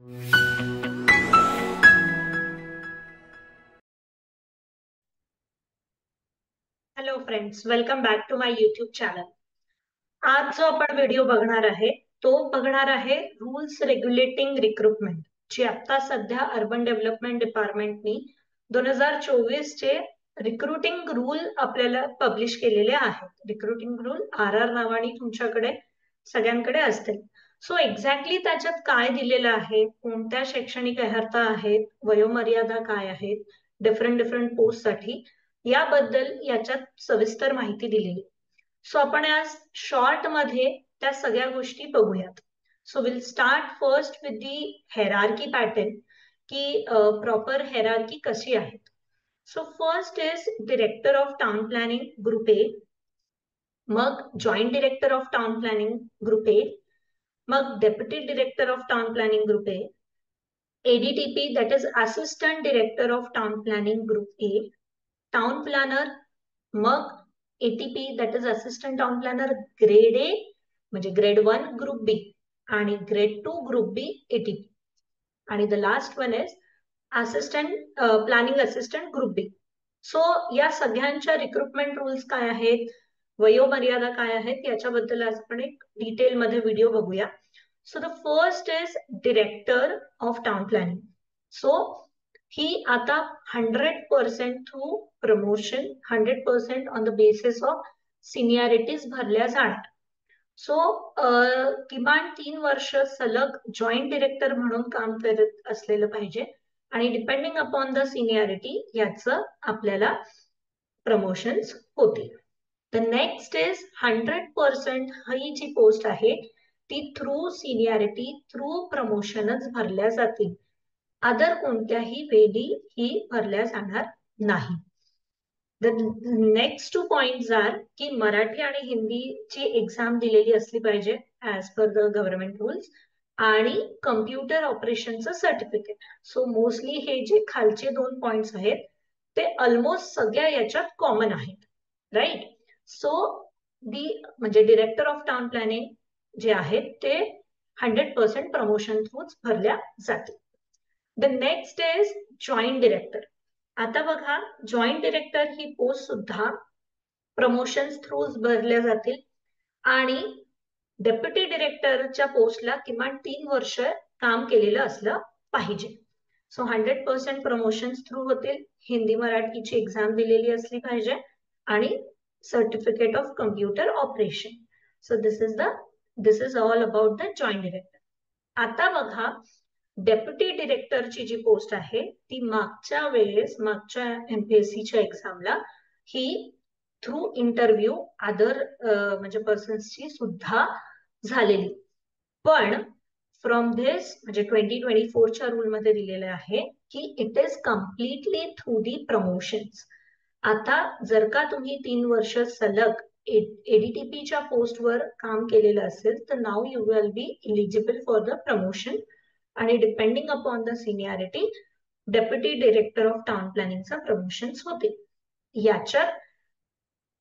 Hello friends, welcome back to my YouTube channel. आज जो आपण व्हिडिओ बघणार आहे तो बघणार आहे रूल्स रेग्युलेटिंग रिक्रुटमेंट, जी आता सध्या अर्बन डेव्हलपमेंट डिपार्टमेंटनी 2024 चे रिक्रुटिंग रूल आपल्याला पब्लिश केलेले आहेत. रिक्रुटिंग रूल RR नावाने तुमच्याकडे सगळ्यांकडे असतील. सो एक्झॅक्टली त्याच्यात काय दिलेलं आहे, कोणत्या शैक्षणिक अर्हता आहेत, वयोमर्यादा काय आहेत डिफरंट पोस्ट साठी, याबद्दल याच्यात सविस्तर माहिती दिलेली. सो आपण आज शॉर्ट मध्ये त्या सगळ्या गोष्टी बघूयात. So will start first with the hierarchy pattern, की प्रॉपर हेरार्की कशी आहे. So first is director of town planning group A, मग joint director of town planning group A, मग deputy director of town planning group A, ADTP, that is Assistant Director of Town Planning Group A, Town Planner, मग ATP, that is Assistant Town Planner Grade A, म्हणजे Grade 1 Group B आणि Grade 2 Group B ATP, आणि the last one is Planning Assistant Group B. So या सगळ्यांच्या recruitment rules काय आहेत, वयोमर्यादा काय आहेत, याच्याबद्दल आज आपण एक डिटेल मध्ये व्हिडिओ बघूया. So the first is Director of Town Planning. So he आता 100% through promotion, 100% on the basis of seniorities भरल्या जाणार. सो किमान 3 वर्ष सलग जॉईंट डिरेक्टर म्हणून काम करत असलेलं पाहिजे, आणि डिपेंडिंग अपॉन द सिनियरिटी याचं आपल्याला प्रमोशन्स होतील. द नेक्स्ट इज 100% ही जी पोस्ट आहे ती थ्रू सिनियरिटी, थ्रू प्रमोशनच भरल्या जातील. अदर कोणत्याही वेळी ही भरल्या जाणार नाही. द नेक्स्ट 2 पॉइंट्स आर की मराठी आणि हिंदीची एक्झाम दिलेली असली पाहिजे as per the government rules, आणि कम्प्युटर ऑपरेशनचं सर्टिफिकेट. सो मोस्टली हे जे खालचे 2 पॉइंट्स आहेत ते ऑलमोस्ट सगळ्या याच्यात कॉमन आहेत, राईट. सो म्हणजे डिरेक्टर ऑफ टाउन प्लॅनिंग जे आहेत ते 100% प्रमोशन थ्रूच भरल्या जातील. The next is joint director. आता बघा, जॉईंट डिरेक्टर ही पोस्ट सुद्धा प्रमोशन थ्रूच भरल्या जातील, आणि डेप्युटी डिरेक्टरच्या पोस्टला किमान 3 वर्ष काम केलेलं असलं पाहिजे. सो 100% प्रमोशन थ्रू होतील, हिंदी मराठीची एक्झाम दिलेली असली पाहिजे, आणि certificate of computer operation. So this is all about the joint director. आता बघा, डेप्युटी डिरेक्टरची जी पोस्ट आहे ती मागच्या वेळेस, मागच्या MPSCच्या एक्झामला ही थ्रू इंटरव्ह्यू अदर म्हणजे पर्सन्सची सुद्धा झालेली, पण फ्रॉम धिस म्हणजे 2024च्या रूल मध्ये दिलेलं आहे की it is completely through the promotions. आता जर का तुम्ही 3 वर्ष सलग ADTPच्या पोस्टवर काम केलेलं असेल तर now you will be eligible for the promotion, आणि depending upon the seniority deputy director of town प्लॅनिंगचा प्रमोशन्स होते. याच्यात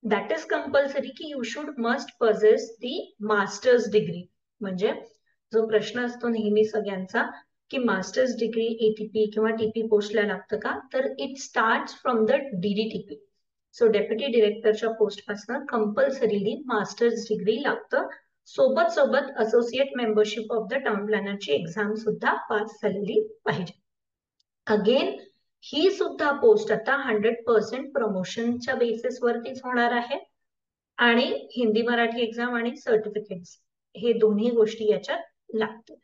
दॅट इज कंपल्सरी की you should must possess the masters degree. म्हणजे जो प्रश्न असतो नेहमी सगळ्यांचा की मास्टर्स डिग्री ATP किंवा TP पोस्टला लागतं का, तर it start from the DDTP. So deputy डिरेक्टरच्या पोस्ट पासून कंपल्सरीली मास्टर्स डिग्री लागतं, सोबत associate membership of the town प्लॅनरची exam सुद्धा पास झालेली पाहिजे. अगेन ही सुद्धा पोस्ट आता 100% प्रमोशनच्या बेसिस वरतीच होणार आहे, आणि हिंदी मराठी एक्झाम आणि सर्टिफिकेट्स हे दोन्ही गोष्टी याच्यात लागतील.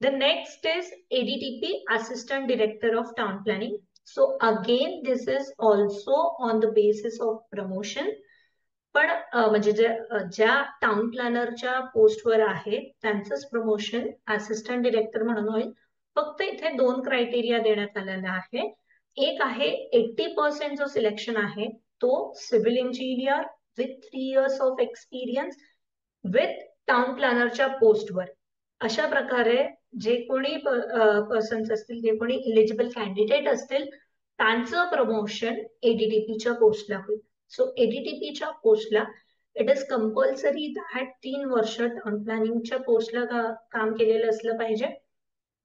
The next is ADTP, assistant director of town planning. So again this is also on the basis of promotion, पण म्हणजे ज्या टाउन प्लॅनरच्या पोस्टवर आहेत त्यांचंच प्रमोशन असिस्टंट डिरेक्टर म्हणून होईल. फक्त इथे 2 क्रायटेरिया देण्यात आलेला आहे. एक आहे 80% जो सिलेक्शन आहे तो civil engineer with 3 years of experience with town प्लॅनरच्या पोस्टवर. अशा प्रकारे जे कोणी पर्सन्स असतील, जे कोणी इलिजिबल कॅन्डिडेट असतील, त्यांचं प्रमोशन ADTPच्या पोस्टला होईल. सो ADTPच्या पोस्टला इट इज कंपल्सरी दॅट 3 वर्ष टाउन प्लॅनिंगच्या पोस्टला काम केलेलं असलं पाहिजे.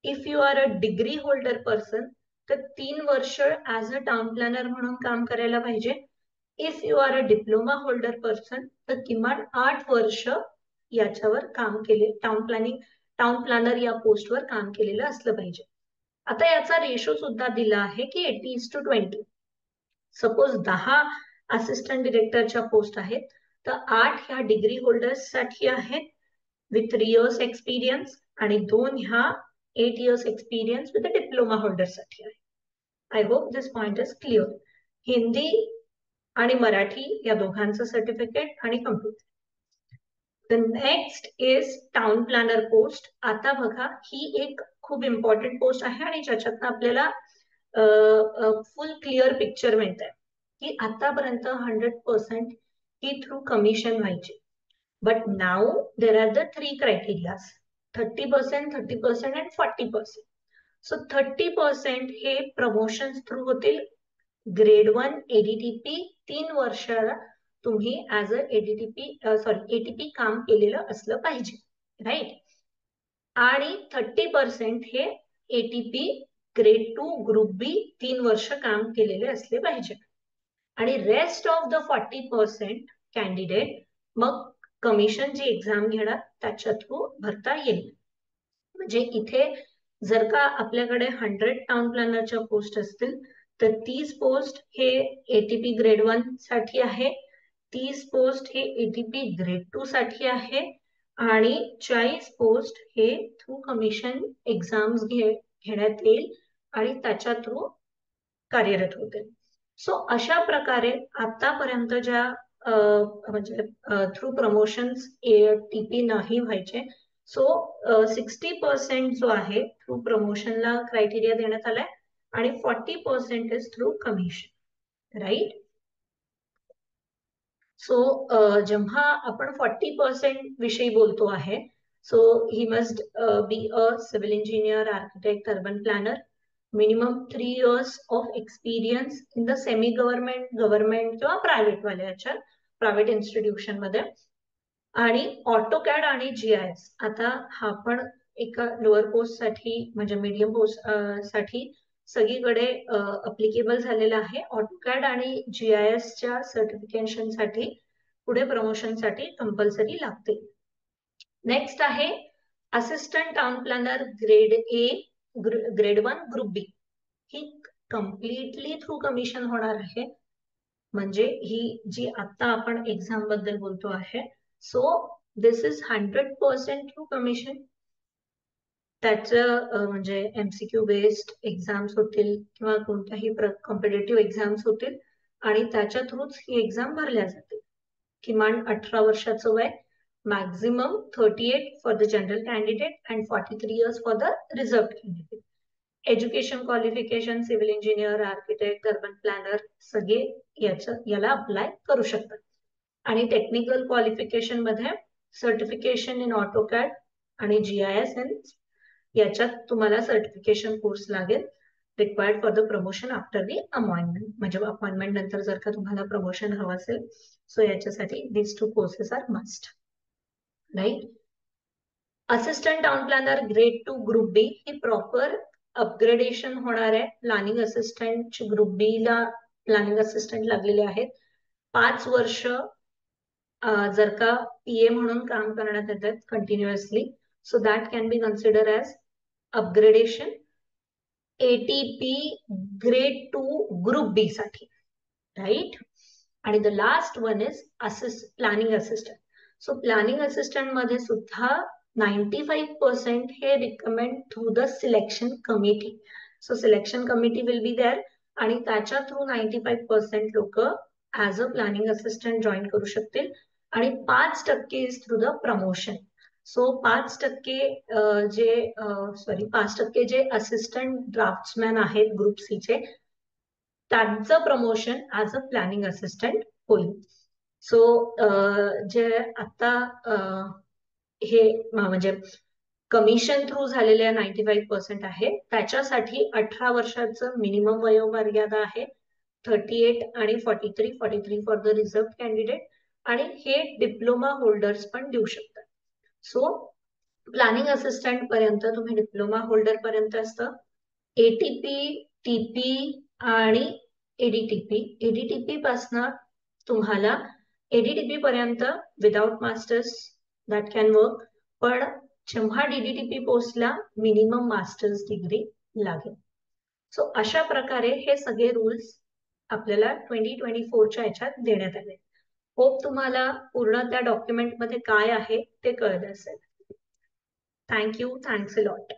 If you are a degree holder person तर 3 वर्ष ऍज अ टाउन प्लॅनर म्हणून काम करायला पाहिजे. If you are a diploma holder person तर किमान 8 वर्ष याच्यावर काम केले, टाउन प्लॅनर या पोस्टवर काम केलेलं असलं पाहिजे. आता याचा रेशो सुद्धा दिला आहे की 80:20. सपोज 10 असिस्टंट डिरेक्टरच्या पोस्ट आहेत तर 8 ह्या डिग्री होल्डर्स साठी आहेत विथ 3 इयर्स एक्सपिरियन्स आणि 2 ह्या 8 years experience with diploma holder साठी आहे. I hope this point is clear. Hindi आणि मराठी या दोघांचं सर्टिफिकेट आणि computer. The next is town planner post. आता बघा ही एक खूप इम्पॉर्टंट पोस्ट आहे आणि ज्याच्यात आपल्याला फुल क्लिअर पिक्चर मिळत आहे की आतापर्यंत 100% ही थ्रू कमिशन व्हायची. But now there are the 3 criterias, 30%, 30% and 40%. So 30% हे प्रमोशन थ्रू होतील. ग्रेड 1 एडीटीपी 3 वर्षाला तुम्ही ऍज अ एटीपी काम केलेलं असलं पाहिजे, राईट. आणि 30% हे एटीपी ग्रेड 2 ग्रुप बी 3 वर्ष काम केलेले असले पाहिजे. आणि रेस्ट ऑफ द 40% कॅन्डिडेट मग कमिशन जी एक्झाम घेणार त्याच्या थ्रू भरता येईल. म्हणजे इथे जर का आपल्याकडे 100 टाउन प्लॅनरच्या पोस्ट असतील तर 30 पोस्ट हे एटीपी ग्रेड 1 साठी आहे, 30 पोस्ट हे एटीपी ग्रेड 2 साठी आहे आणि 40 पोस्ट हे थ्रू कमिशन एक्झाम्स घेण्यात येईल आणि त्याच्या थ्रू कार्यरत होते. सो अशा प्रकारे आतापर्यंत ज्या म्हणजे थ्रू प्रमोशन्स टीपी नाही व्हायचे. सो 60% जो आहे थ्रू प्रमोशनला क्रायटेरिया देण्यात आलाय आणि 40% is through commission, right. So जेव्हा आपण 40% विषयी बोलतो आहे, so he must be a civil engineer, architect, urban planner, minimum 3 years of experience in the semi government किंवा प्रायव्हेट इन्स्टिट्यूशन मध्ये. आणि ऑटोकॅड आणि जीआयएस आता हा पण एका लोअर पोस्ट साठी म्हणजे मीडियम पोस्ट साठी सगळीकडे अप्लिकेबल झालेला आहे. ऑटोकॅड आणि जीआयएसच्या सर्टिफिकेशन साठी पुढे प्रमोशन साठी कंपल्सरी लागते. नेक्स्ट आहे assistant town planner grade A, grade 1 group B. ही कम्प्लिटली थ्रू कमिशन होणार आहे. म्हणजे ही जी आता आपण एक्झाम बद्दल बोलतो आहे, so this is 100% through commission. त्याचं म्हणजे एमसीक्यू बेस्ड एक्झाम्स होतील किंवा कोणत्याही कॉम्पिटेटिव्ह एक्झाम्स होतील आणि त्याच्या थ्रूच ही एक्झाम भरल्या जाते. किमान 18 वर्षाचं वय, maximum 38 for the general candidate and 43 years for the reserve candidate. Education qualification civil engineer, architect, urban planner सगळे याला अप्लाय करू शकतात. आणि टेक्निकल क्वालिफिकेशन मध्ये सर्टिफिकेशन इन ऑटोकॅड आणि जीआयएस याच्यात तुम्हाला सर्टिफिकेशन कोर्स लागेल required for the promotion after the appointment. म्हणजे अपॉइंटमेंट नंतर जर का तुम्हाला प्रमोशन हवं असेल सो याच्यासाठी these 2 courses are must, right. Assistant town planner grade 2 group B ही प्रॉपर अपग्रेडेशन होणार आहे. प्लॅनिंग असिस्टंट ग्रुप बी ला प्लॅनिंग असिस्टंट लागलेले आहेत. 5 वर्ष जर का पीए म्हणून काम करण्यात येतात continuously, so that can be consider as upgradation ATP grade 2 group B साठी, राईट. आणि the last one is planning assistant. So planning assistant मध्ये सुद्धा 95% हे recommend through the selection committee. So selection committee will be there आणि त्याच्या थ्रू 95% लोक as a planning assistant join करू शकतील आणि 5% is through the promotion. So 5% जे असिस्टंट ड्राफ्ट्समॅन आहेत ग्रुप सी चे त्यांचं promotion as a planning assistant होईल. सो जे आता हे म्हणजे कमिशन थ्रू झालेल्या 95% आहे त्याच्यासाठी 18 वर्षाचं मिनिमम वयोमर्यादा आहे. 38 आणि 43 फॉर द रिझर्व कॅन्डिडेट आणि हे डिप्लोमा होल्डर्स पण देऊ शकतात. सो प्लॅनिंग असिस्टंट पर्यंत तुम्ही डिप्लोमा होल्डर पर्यंत असतं. एटीपी, टीपी आणि एडीटीपी. एडीटीपी पासनं तुम्हाला एडीटीपी पर्यंत without masters that can work, पण जेव्हा डीडीटीपी पोस्टला मिनिमम मास्टर्स डिग्री लागेल. सो अशा प्रकारे हे सगळे रूल्स आपल्याला 2024च्या ह्याच्यात देण्यात आले. होप तुम्हाला पूर्ण त्या डॉक्युमेंटमध्ये काय आहे ते कळलं असेल. थँक्यू. Thanks a lot.